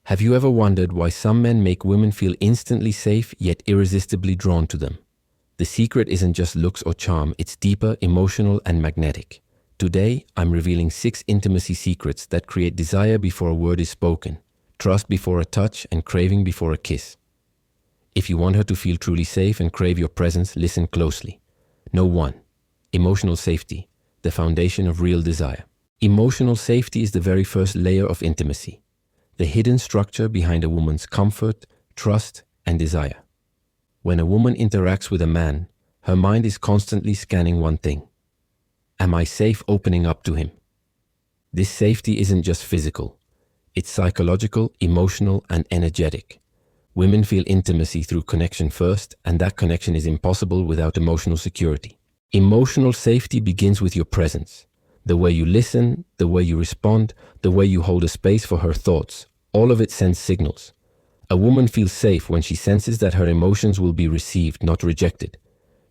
Have you ever wondered why some men make women feel instantly safe yet irresistibly drawn to them? The secret isn't just looks or charm, it's deeper, emotional, and magnetic. Today, I'm revealing 6 intimacy secrets that create desire before a word is spoken, trust before a touch, and craving before a kiss. If you want her to feel truly safe and crave your presence, listen closely. No. 1. Emotional safety, the foundation of real desire. Emotional safety is the very first layer of intimacy, the hidden structure behind a woman's comfort, trust, and desire. When a woman interacts with a man, her mind is constantly scanning one thing. Am I safe opening up to him? This safety isn't just physical. It's psychological, emotional, and energetic. Women feel intimacy through connection first, and that connection is impossible without emotional security. Emotional safety begins with your presence. The way you listen, the way you respond, the way you hold a space for her thoughts, all of it sends signals. A woman feels safe when she senses that her emotions will be received, not rejected.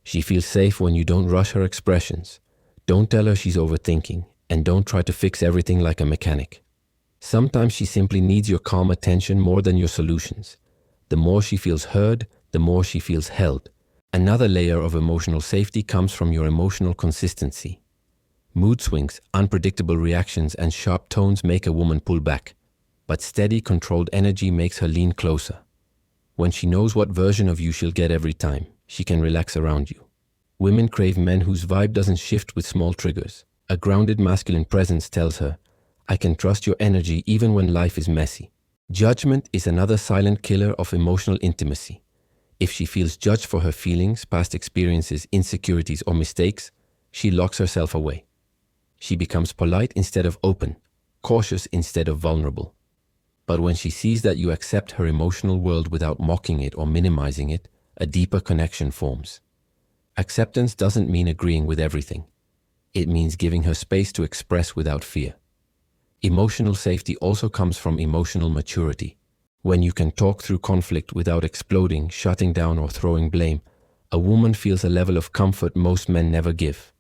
She feels safe when you don't rush her expressions. Don't tell her she's overthinking, and don't try to fix everything like a mechanic. Sometimes she simply needs your calm attention more than your solutions. The more she feels heard, the more she feels held. Another layer of emotional safety comes from your emotional consistency. Mood swings, unpredictable reactions, and sharp tones make a woman pull back. But steady, controlled energy makes her lean closer. When she knows what version of you she'll get every time, she can relax around you. Women crave men whose vibe doesn't shift with small triggers. A grounded masculine presence tells her, I can trust your energy even when life is messy. Judgment is another silent killer of emotional intimacy. If she feels judged for her feelings, past experiences, insecurities, or mistakes, she locks herself away. She becomes polite instead of open, cautious instead of vulnerable. But when she sees that you accept her emotional world without mocking it or minimizing it, a deeper connection forms. Acceptance doesn't mean agreeing with everything. It means giving her space to express without fear. Emotional safety also comes from emotional maturity. When you can talk through conflict without exploding, shutting down, or throwing blame, a woman feels a level of comfort most men never give.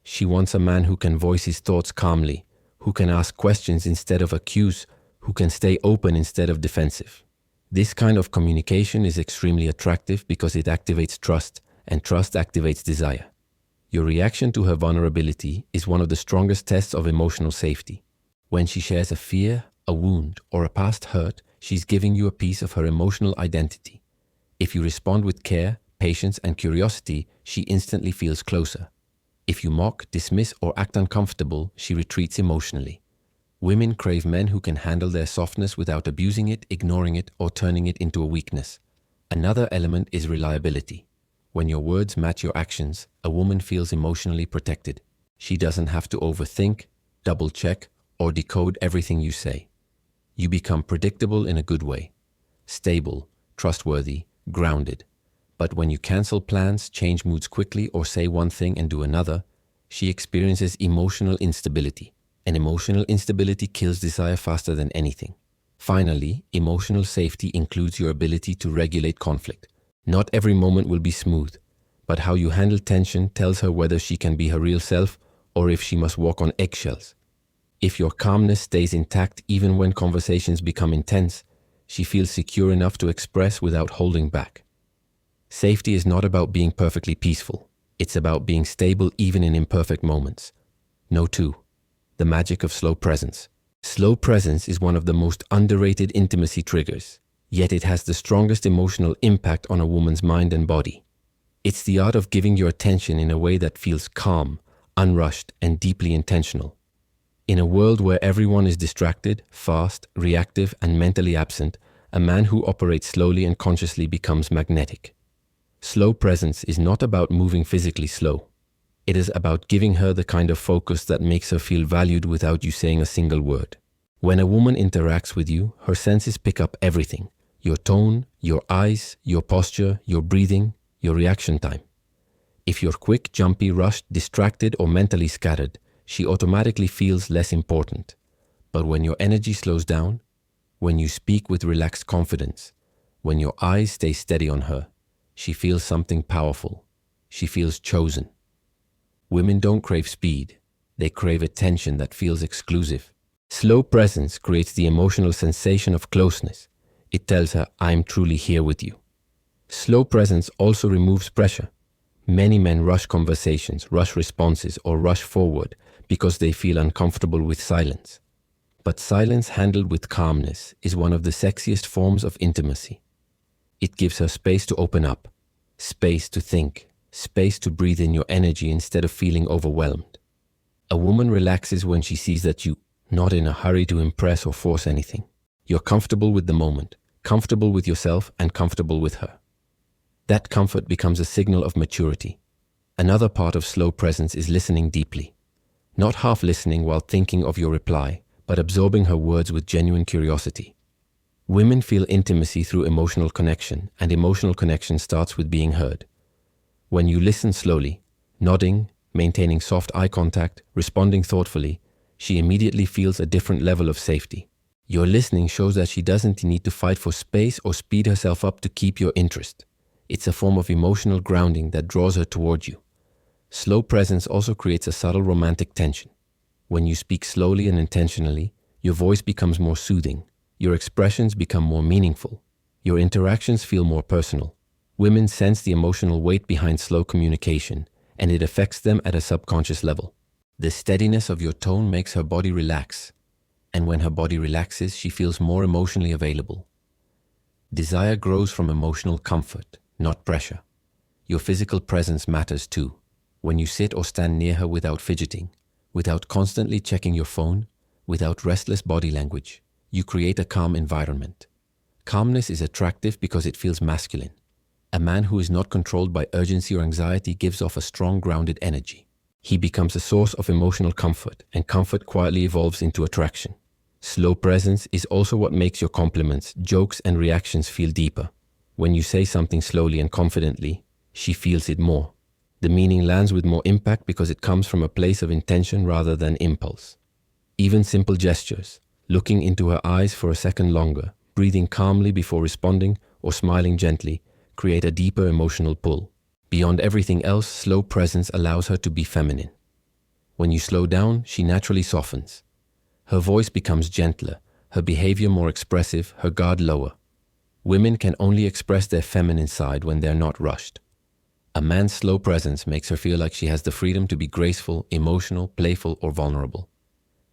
She wants a man who can voice his thoughts calmly, who can ask questions instead of accuse, who can stay open instead of defensive. This kind of communication is extremely attractive because it activates trust, and trust activates desire. Your reaction to her vulnerability is one of the strongest tests of emotional safety. When she shares a fear, a wound, or a past hurt, she's giving you a piece of her emotional identity. If you respond with care, patience, and curiosity, she instantly feels closer. If you mock, dismiss, or act uncomfortable, she retreats emotionally. Women crave men who can handle their softness without abusing it, ignoring it, or turning it into a weakness. Another element is reliability. When your words match your actions, a woman feels emotionally protected. She doesn't have to overthink, double-check, or decode everything you say. You become predictable in a good way. Stable, trustworthy, grounded. But when you cancel plans, change moods quickly, or say one thing and do another, she experiences emotional instability. And emotional instability kills desire faster than anything. Finally, emotional safety includes your ability to regulate conflict. Not every moment will be smooth, but how you handle tension tells her whether she can be her real self or if she must walk on eggshells. If your calmness stays intact even when conversations become intense, she feels secure enough to express without holding back. Safety is not about being perfectly peaceful. It's about being stable even in imperfect moments. No. 2. The magic of slow presence. Slow presence is one of the most underrated intimacy triggers, yet it has the strongest emotional impact on a woman's mind and body. It's the art of giving your attention in a way that feels calm, unrushed, and deeply intentional. In a world where everyone is distracted, fast, reactive, and mentally absent, a man who operates slowly and consciously becomes magnetic. Slow presence is not about moving physically slow. It is about giving her the kind of focus that makes her feel valued without you saying a single word. When a woman interacts with you, her senses pick up everything. Your tone, your eyes, your posture, your breathing, your reaction time. If you're quick, jumpy, rushed, distracted, or mentally scattered, she automatically feels less important. But when your energy slows down, when you speak with relaxed confidence, when your eyes stay steady on her, she feels something powerful. She feels chosen. Women don't crave speed. They crave attention that feels exclusive. Slow presence creates the emotional sensation of closeness. It tells her, I'm truly here with you. Slow presence also removes pressure. Many men rush conversations, rush responses, or rush forward because they feel uncomfortable with silence. But silence handled with calmness is one of the sexiest forms of intimacy. It gives her space to open up, space to think, space to breathe in your energy instead of feeling overwhelmed. A woman relaxes when she sees that you're not in a hurry to impress or force anything. You're comfortable with the moment, comfortable with yourself, and comfortable with her. That comfort becomes a signal of maturity. Another part of slow presence is listening deeply. Not half listening while thinking of your reply, but absorbing her words with genuine curiosity. Women feel intimacy through emotional connection, and emotional connection starts with being heard. When you listen slowly, nodding, maintaining soft eye contact, responding thoughtfully, she immediately feels a different level of safety. Your listening shows that she doesn't need to fight for space or speed herself up to keep your interest. It's a form of emotional grounding that draws her toward you. Slow presence also creates a subtle romantic tension. When you speak slowly and intentionally, your voice becomes more soothing. Your expressions become more meaningful. Your interactions feel more personal. Women sense the emotional weight behind slow communication, and it affects them at a subconscious level. The steadiness of your tone makes her body relax, and when her body relaxes, she feels more emotionally available. Desire grows from emotional comfort, not pressure. Your physical presence matters too. When you sit or stand near her without fidgeting, without constantly checking your phone, without restless body language, you create a calm environment. Calmness is attractive because it feels masculine. A man who is not controlled by urgency or anxiety gives off a strong, grounded energy. He becomes a source of emotional comfort, and comfort quietly evolves into attraction. Slow presence is also what makes your compliments, jokes, and reactions feel deeper. When you say something slowly and confidently, she feels it more. The meaning lands with more impact because it comes from a place of intention rather than impulse. Even simple gestures, looking into her eyes for a second longer, breathing calmly before responding, or smiling gently, create a deeper emotional pull. Beyond everything else, slow presence allows her to be feminine. When you slow down, she naturally softens. Her voice becomes gentler, her behavior more expressive, her guard lower. Women can only express their feminine side when they're not rushed. A man's slow presence makes her feel like she has the freedom to be graceful, emotional, playful, or vulnerable.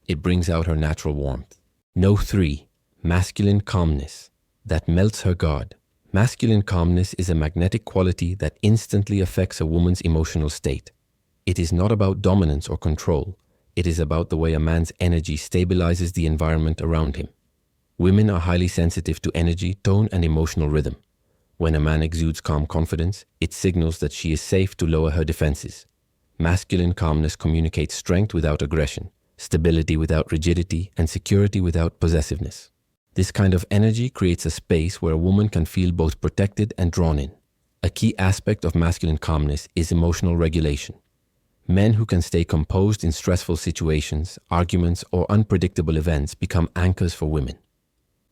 It brings out her natural warmth. No 3. Masculine calmness. That melts her guard. Masculine calmness is a magnetic quality that instantly affects a woman's emotional state. It is not about dominance or control. It is about the way a man's energy stabilizes the environment around him. Women are highly sensitive to energy, tone, and emotional rhythm. When a man exudes calm confidence, it signals that she is safe to lower her defenses. Masculine calmness communicates strength without aggression, stability without rigidity, and security without possessiveness. This kind of energy creates a space where a woman can feel both protected and drawn in. A key aspect of masculine calmness is emotional regulation. Men who can stay composed in stressful situations, arguments, or unpredictable events become anchors for women.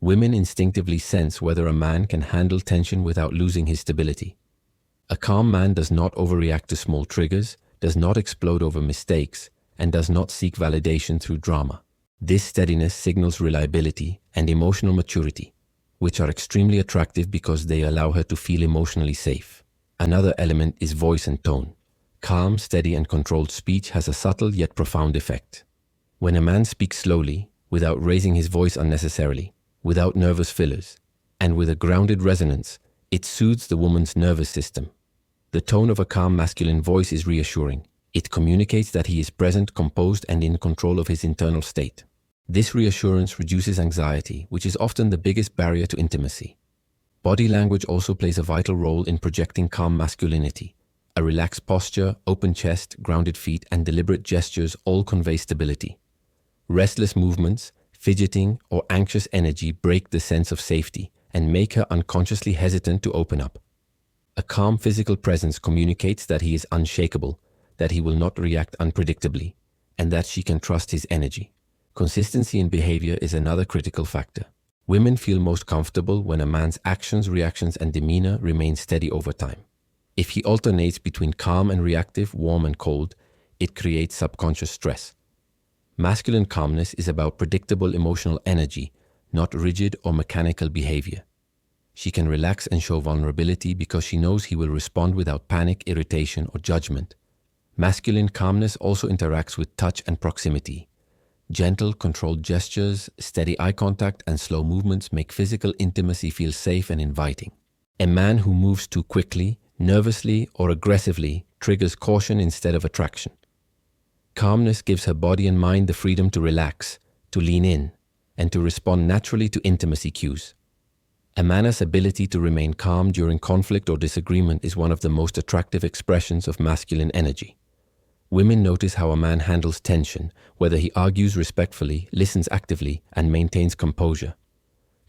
Women instinctively sense whether a man can handle tension without losing his stability. A calm man does not overreact to small triggers, does not explode over mistakes, and does not seek validation through drama. This steadiness signals reliability and emotional maturity, which are extremely attractive because they allow her to feel emotionally safe. Another element is voice and tone. Calm, steady, and controlled speech has a subtle yet profound effect. When a man speaks slowly, without raising his voice unnecessarily, without nervous fillers, and with a grounded resonance, it soothes the woman's nervous system. The tone of a calm masculine voice is reassuring. It communicates that he is present, composed, and in control of his internal state. This reassurance reduces anxiety, which is often the biggest barrier to intimacy. Body language also plays a vital role in projecting calm masculinity. A relaxed posture, open chest, grounded feet, and deliberate gestures all convey stability. Restless movements, fidgeting, or anxious energy break the sense of safety and make her unconsciously hesitant to open up. A calm physical presence communicates that he is unshakable, that he will not react unpredictably, and that she can trust his energy. Consistency in behavior is another critical factor. Women feel most comfortable when a man's actions, reactions, and demeanor remain steady over time. If he alternates between calm and reactive, warm and cold, it creates subconscious stress. Masculine calmness is about predictable emotional energy, not rigid or mechanical behavior. She can relax and show vulnerability because she knows he will respond without panic, irritation, or judgment. Masculine calmness also interacts with touch and proximity. Gentle, controlled gestures, steady eye contact, and slow movements make physical intimacy feel safe and inviting. A man who moves too quickly, nervously, or aggressively triggers caution instead of attraction. Calmness gives her body and mind the freedom to relax, to lean in, and to respond naturally to intimacy cues. A man's ability to remain calm during conflict or disagreement is one of the most attractive expressions of masculine energy. Women notice how a man handles tension, whether he argues respectfully, listens actively, and maintains composure.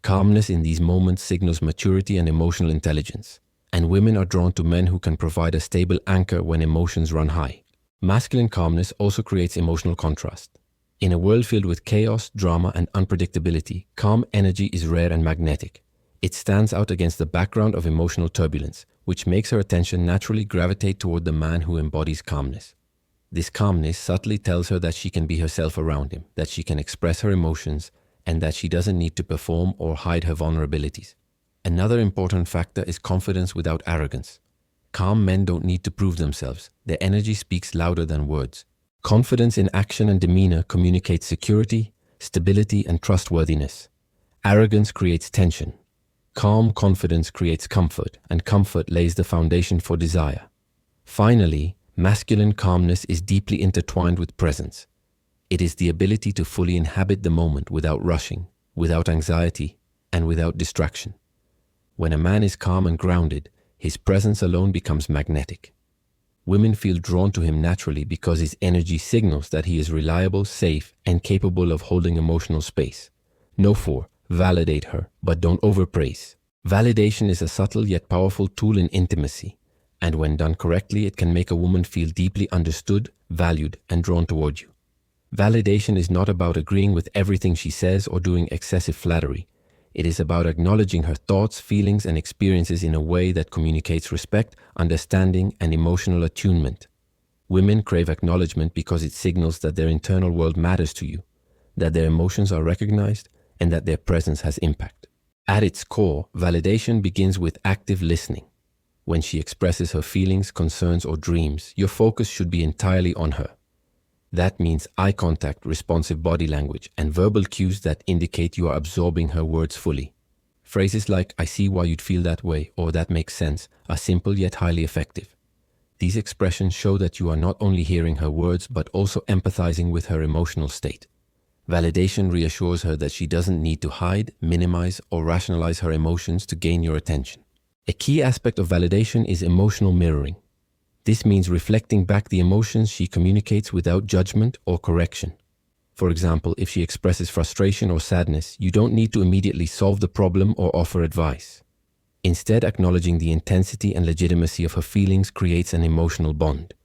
Calmness in these moments signals maturity and emotional intelligence, and women are drawn to men who can provide a stable anchor when emotions run high. Masculine calmness also creates emotional contrast. In a world filled with chaos, drama, and unpredictability, calm energy is rare and magnetic. It stands out against the background of emotional turbulence, which makes her attention naturally gravitate toward the man who embodies calmness. This calmness subtly tells her that she can be herself around him, that she can express her emotions, and that she doesn't need to perform or hide her vulnerabilities. Another important factor is confidence without arrogance. Calm men don't need to prove themselves. Their energy speaks louder than words. Confidence in action and demeanor communicates security, stability, and trustworthiness. Arrogance creates tension. Calm confidence creates comfort, and comfort lays the foundation for desire. Finally, masculine calmness is deeply intertwined with presence. It is the ability to fully inhabit the moment without rushing, without anxiety, and without distraction. When a man is calm and grounded, his presence alone becomes magnetic. Women feel drawn to him naturally because his energy signals that he is reliable, safe, and capable of holding emotional space. Validate her, but don't overpraise. Validation is a subtle yet powerful tool in intimacy, and when done correctly, it can make a woman feel deeply understood, valued, and drawn toward you. Validation is not about agreeing with everything she says or doing excessive flattery. It is about acknowledging her thoughts, feelings, and experiences in a way that communicates respect, understanding, and emotional attunement. Women crave acknowledgement because it signals that their internal world matters to you, that their emotions are recognized, and that their presence has impact. At its core, validation begins with active listening. When she expresses her feelings, concerns, or dreams, your focus should be entirely on her. That means eye contact, responsive body language, and verbal cues that indicate you are absorbing her words fully. Phrases like, "I see why you'd feel that way," or "that makes sense," are simple yet highly effective. These expressions show that you are not only hearing her words, but also empathizing with her emotional state. Validation reassures her that she doesn't need to hide, minimize, or rationalize her emotions to gain your attention. A key aspect of validation is emotional mirroring. This means reflecting back the emotions she communicates without judgment or correction. For example, if she expresses frustration or sadness, you don't need to immediately solve the problem or offer advice. Instead, acknowledging the intensity and legitimacy of her feelings creates an emotional bond.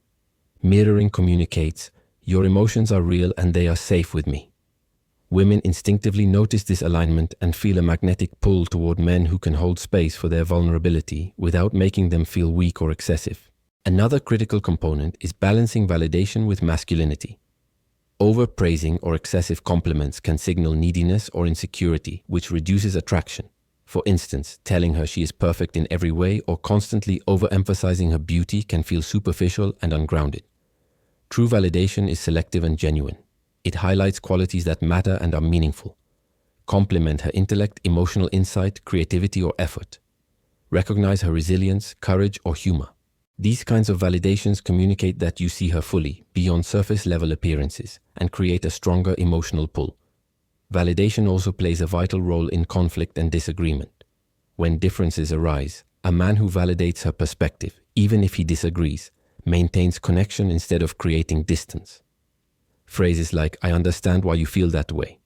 Mirroring communicates, "Your emotions are real and they are safe with me." Women instinctively notice this alignment and feel a magnetic pull toward men who can hold space for their vulnerability without making them feel weak or excessive. Another critical component is balancing validation with masculinity. Overpraising or excessive compliments can signal neediness or insecurity, which reduces attraction. For instance, telling her she is perfect in every way or constantly overemphasizing her beauty can feel superficial and ungrounded. True validation is selective and genuine. It highlights qualities that matter and are meaningful. Compliment her intellect, emotional insight, creativity, or effort. Recognize her resilience, courage, or humor. These kinds of validations communicate that you see her fully, beyond surface-level appearances, and create a stronger emotional pull. Validation also plays a vital role in conflict and disagreement. When differences arise, a man who validates her perspective, even if he disagrees, maintains connection instead of creating distance. Phrases like, "I understand why you feel that way,"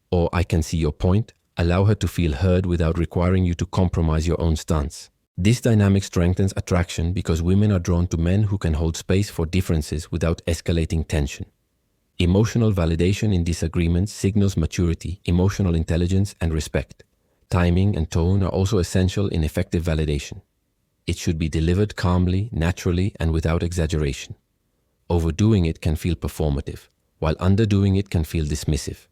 or "I can see your point," allow her to feel heard without requiring you to compromise your own stance. This dynamic strengthens attraction because women are drawn to men who can hold space for differences without escalating tension. Emotional validation in disagreements signals maturity, emotional intelligence, and respect. Timing and tone are also essential in effective validation. It should be delivered calmly, naturally, and without exaggeration. Overdoing it can feel performative, while underdoing it can feel dismissive.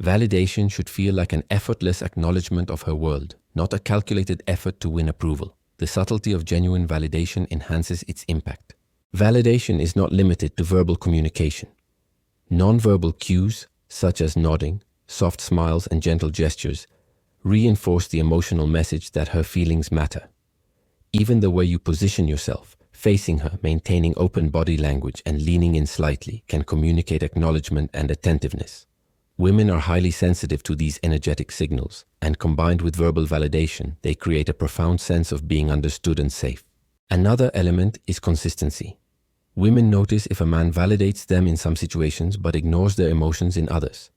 Validation should feel like an effortless acknowledgement of her world, not a calculated effort to win approval. The subtlety of genuine validation enhances its impact. Validation is not limited to verbal communication. Non-verbal cues, such as nodding, soft smiles, and gentle gestures, reinforce the emotional message that her feelings matter. Even the way you position yourself, facing her, maintaining open body language, and leaning in slightly can communicate acknowledgement and attentiveness. Women are highly sensitive to these energetic signals, and combined with verbal validation, they create a profound sense of being understood and safe. Another element is consistency. Women notice if a man validates them in some situations but ignores their emotions in others.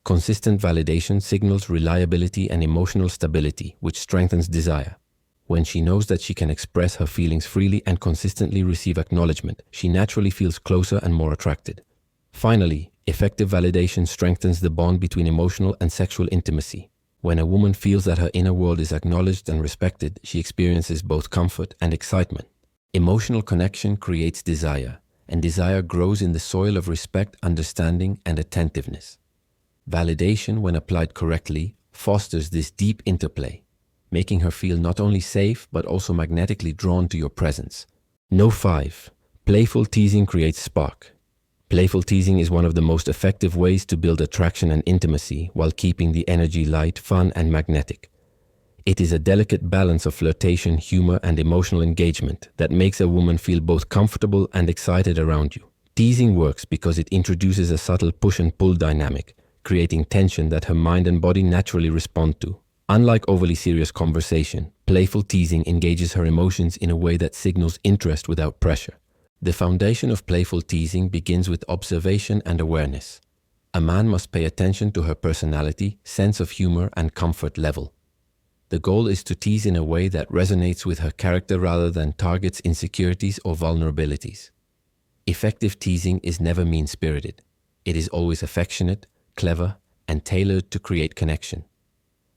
Consistent validation signals reliability and emotional stability, which strengthens desire. When she knows that she can express her feelings freely and consistently receive acknowledgement, she naturally feels closer and more attracted. Finally, effective validation strengthens the bond between emotional and sexual intimacy. When a woman feels that her inner world is acknowledged and respected, she experiences both comfort and excitement. Emotional connection creates desire, and desire grows in the soil of respect, understanding, and attentiveness. Validation, when applied correctly, fosters this deep interplay, making her feel not only safe but also magnetically drawn to your presence. No. 5. Playful teasing creates spark. Playful teasing is one of the most effective ways to build attraction and intimacy while keeping the energy light, fun, and magnetic. It is a delicate balance of flirtation, humor, and emotional engagement that makes a woman feel both comfortable and excited around you. Teasing works because it introduces a subtle push and pull dynamic, creating tension that her mind and body naturally respond to. Unlike overly serious conversation, playful teasing engages her emotions in a way that signals interest without pressure. The foundation of playful teasing begins with observation and awareness. A man must pay attention to her personality, sense of humor, and comfort level. The goal is to tease in a way that resonates with her character rather than targets insecurities or vulnerabilities. Effective teasing is never mean-spirited. It is always affectionate, clever, and tailored to create connection.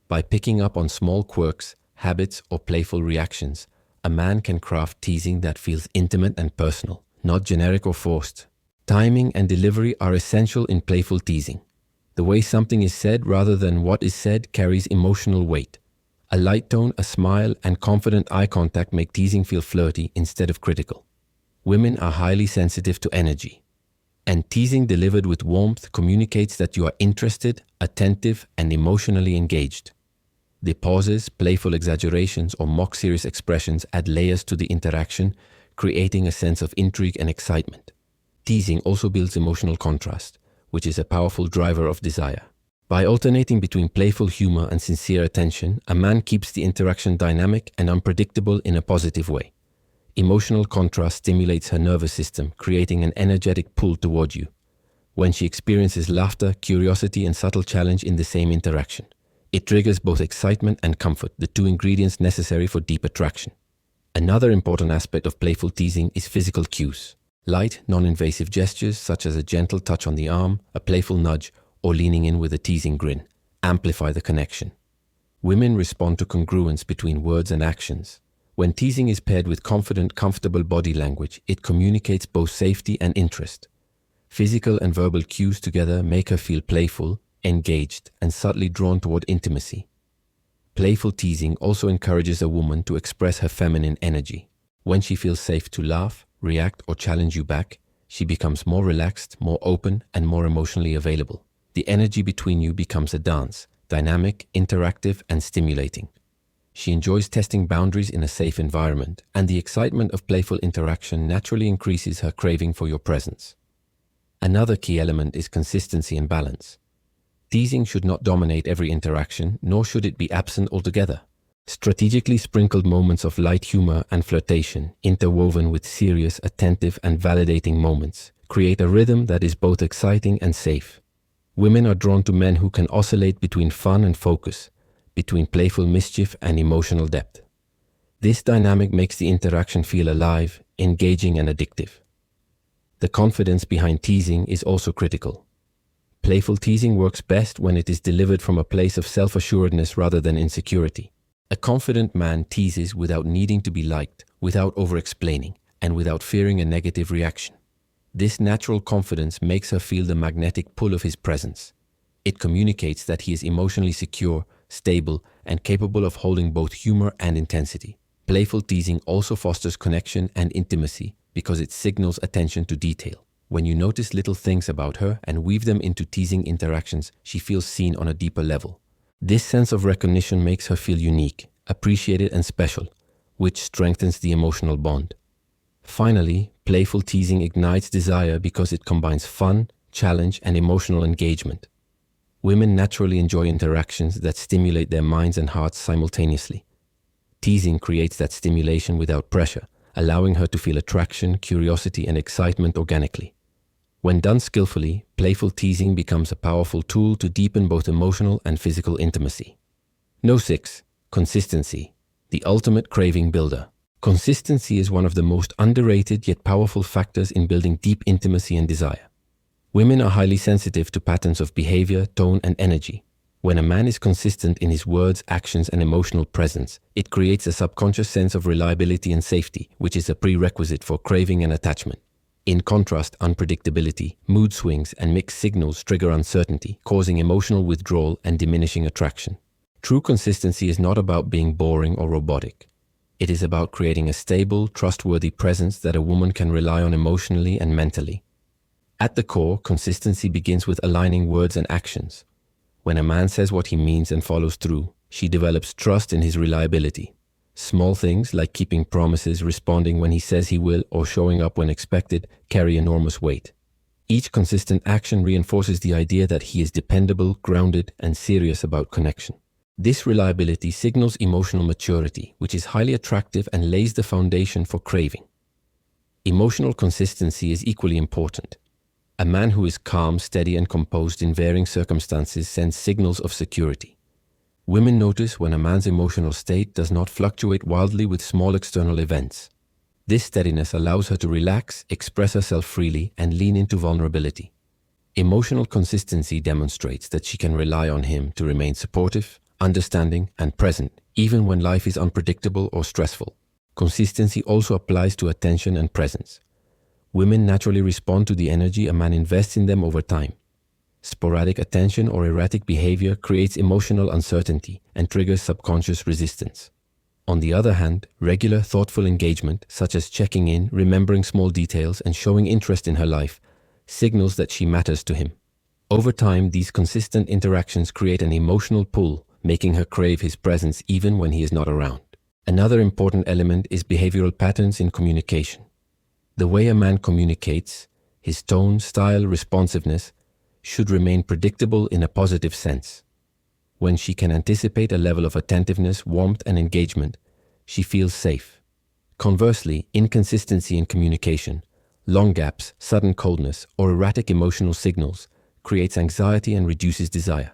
By picking up on small quirks, habits, or playful reactions, a man can craft teasing that feels intimate and personal, not generic or forced. Timing and delivery are essential in playful teasing. The way something is said rather than what is said carries emotional weight. A light tone, a smile, and confident eye contact make teasing feel flirty instead of critical. Women are highly sensitive to energy, and teasing delivered with warmth communicates that you are interested, attentive, and emotionally engaged. The pauses, playful exaggerations, or mock-serious expressions add layers to the interaction, creating a sense of intrigue and excitement. Teasing also builds emotional contrast, which is a powerful driver of desire. By alternating between playful humor and sincere attention, a man keeps the interaction dynamic and unpredictable in a positive way. Emotional contrast stimulates her nervous system, creating an energetic pull toward you. When she experiences laughter, curiosity, and subtle challenge in the same interaction, it triggers both excitement and comfort, the two ingredients necessary for deep attraction. Another important aspect of playful teasing is physical cues. Light, non-invasive gestures such as a gentle touch on the arm, a playful nudge, or leaning in with a teasing grin amplify the connection. Women respond to congruence between words and actions. When teasing is paired with confident, comfortable body language, it communicates both safety and interest. Physical and verbal cues together make her feel playful, engaged, and subtly drawn toward intimacy. Playful teasing also encourages a woman to express her feminine energy. When she feels safe to laugh, react, or challenge you back, she becomes more relaxed, more open, and more emotionally available. The energy between you becomes a dance, dynamic, interactive, and stimulating. She enjoys testing boundaries in a safe environment, and the excitement of playful interaction naturally increases her craving for your presence. Another key element is consistency and balance. Teasing should not dominate every interaction, nor should it be absent altogether. Strategically sprinkled moments of light humor and flirtation, interwoven with serious, attentive, and validating moments, create a rhythm that is both exciting and safe. Women are drawn to men who can oscillate between fun and focus, between playful mischief and emotional depth. This dynamic makes the interaction feel alive, engaging, and addictive. The confidence behind teasing is also critical. Playful teasing works best when it is delivered from a place of self-assuredness rather than insecurity. A confident man teases without needing to be liked, without over-explaining, and without fearing a negative reaction. This natural confidence makes her feel the magnetic pull of his presence. It communicates that he is emotionally secure, stable, and capable of holding both humor and intensity. Playful teasing also fosters connection and intimacy because it signals attention to detail. When you notice little things about her and weave them into teasing interactions, she feels seen on a deeper level. This sense of recognition makes her feel unique, appreciated, and special, which strengthens the emotional bond. Finally, playful teasing ignites desire because it combines fun, challenge, and emotional engagement. Women naturally enjoy interactions that stimulate their minds and hearts simultaneously. Teasing creates that stimulation without pressure, allowing her to feel attraction, curiosity, and excitement organically. When done skillfully, playful teasing becomes a powerful tool to deepen both emotional and physical intimacy. No. 6. Consistency, the ultimate craving builder. Consistency is one of the most underrated yet powerful factors in building deep intimacy and desire. Women are highly sensitive to patterns of behavior, tone, and energy. When a man is consistent in his words, actions, and emotional presence, it creates a subconscious sense of reliability and safety, which is a prerequisite for craving and attachment. In contrast, unpredictability, mood swings, and mixed signals trigger uncertainty, causing emotional withdrawal and diminishing attraction. True consistency is not about being boring or robotic. It is about creating a stable, trustworthy presence that a woman can rely on emotionally and mentally. At the core, consistency begins with aligning words and actions. When a man says what he means and follows through, she develops trust in his reliability. Small things like keeping promises, responding when he says he will, or showing up when expected carry enormous weight. Each consistent action reinforces the idea that he is dependable, grounded, and serious about connection. This reliability signals emotional maturity, which is highly attractive and lays the foundation for craving. Emotional consistency is equally important. A man who is calm, steady, and composed in varying circumstances sends signals of security. Women notice when a man's emotional state does not fluctuate wildly with small external events. This steadiness allows her to relax, express herself freely, and lean into vulnerability. Emotional consistency demonstrates that she can rely on him to remain supportive, understanding, and present, even when life is unpredictable or stressful. Consistency also applies to attention and presence. Women naturally respond to the energy a man invests in them over time. Sporadic attention or erratic behavior creates emotional uncertainty and triggers subconscious resistance. On the other hand, regular, thoughtful engagement, such as checking in, remembering small details, and showing interest in her life, signals that she matters to him. Over time, these consistent interactions create an emotional pull, making her crave his presence even when he is not around. Another important element is behavioral patterns in communication. The way a man communicates, his tone, style, responsiveness, should remain predictable in a positive sense. When she can anticipate a level of attentiveness, warmth, and engagement, she feels safe. Conversely, inconsistency in communication, long gaps, sudden coldness, or erratic emotional signals creates anxiety and reduces desire.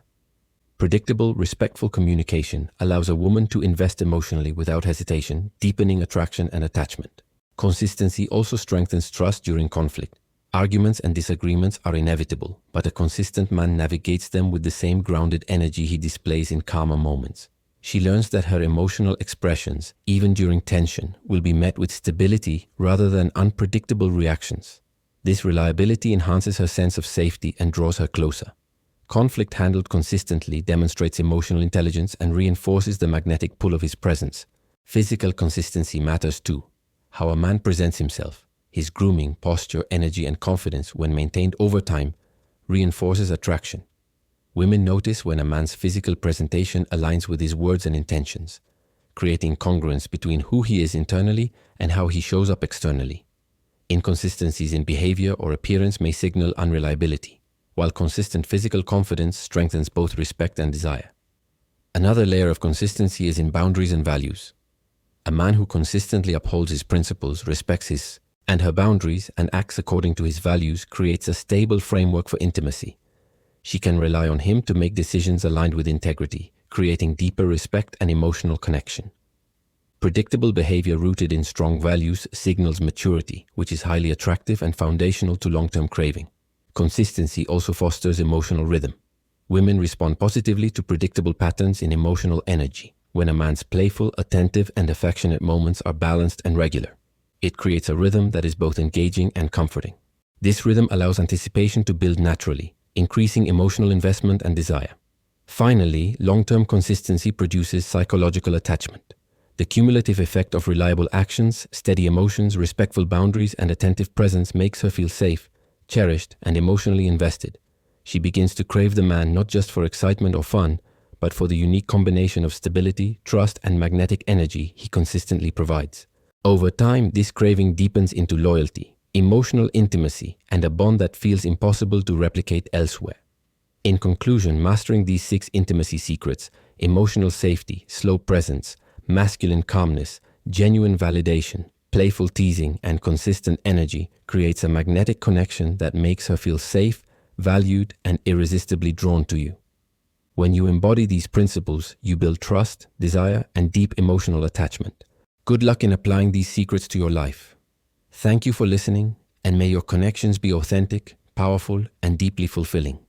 Predictable, respectful communication allows a woman to invest emotionally without hesitation, deepening attraction and attachment. Consistency also strengthens trust during conflict. Arguments and disagreements are inevitable, but a consistent man navigates them with the same grounded energy he displays in calmer moments. She learns that her emotional expressions, even during tension, will be met with stability rather than unpredictable reactions. This reliability enhances her sense of safety and draws her closer. Conflict handled consistently demonstrates emotional intelligence and reinforces the magnetic pull of his presence. Physical consistency matters too. How a man presents himself, his grooming, posture, energy, and confidence when maintained over time reinforces attraction. Women notice when a man's physical presentation aligns with his words and intentions, creating congruence between who he is internally and how he shows up externally. Inconsistencies in behavior or appearance may signal unreliability, while consistent physical confidence strengthens both respect and desire. Another layer of consistency is in boundaries and values. A man who consistently upholds his principles, respects his and her boundaries, and acts according to his values creates a stable framework for intimacy. She can rely on him to make decisions aligned with integrity, creating deeper respect and emotional connection. Predictable behavior rooted in strong values signals maturity, which is highly attractive and foundational to long-term craving. Consistency also fosters emotional rhythm. Women respond positively to predictable patterns in emotional energy, when a man's playful, attentive, and affectionate moments are balanced and regular. It creates a rhythm that is both engaging and comforting. This rhythm allows anticipation to build naturally, increasing emotional investment and desire. Finally, long-term consistency produces psychological attachment. The cumulative effect of reliable actions, steady emotions, respectful boundaries, and attentive presence makes her feel safe, cherished, and emotionally invested. She begins to crave the man not just for excitement or fun, but for the unique combination of stability, trust, and magnetic energy he consistently provides. Over time, this craving deepens into loyalty, emotional intimacy, and a bond that feels impossible to replicate elsewhere. In conclusion, mastering these 6 intimacy secrets, emotional safety, slow presence, masculine calmness, genuine validation, playful teasing, and consistent energy creates a magnetic connection that makes her feel safe, valued, and irresistibly drawn to you. When you embody these principles, you build trust, desire, and deep emotional attachment. Good luck in applying these secrets to your life. Thank you for listening, and may your connections be authentic, powerful, and deeply fulfilling.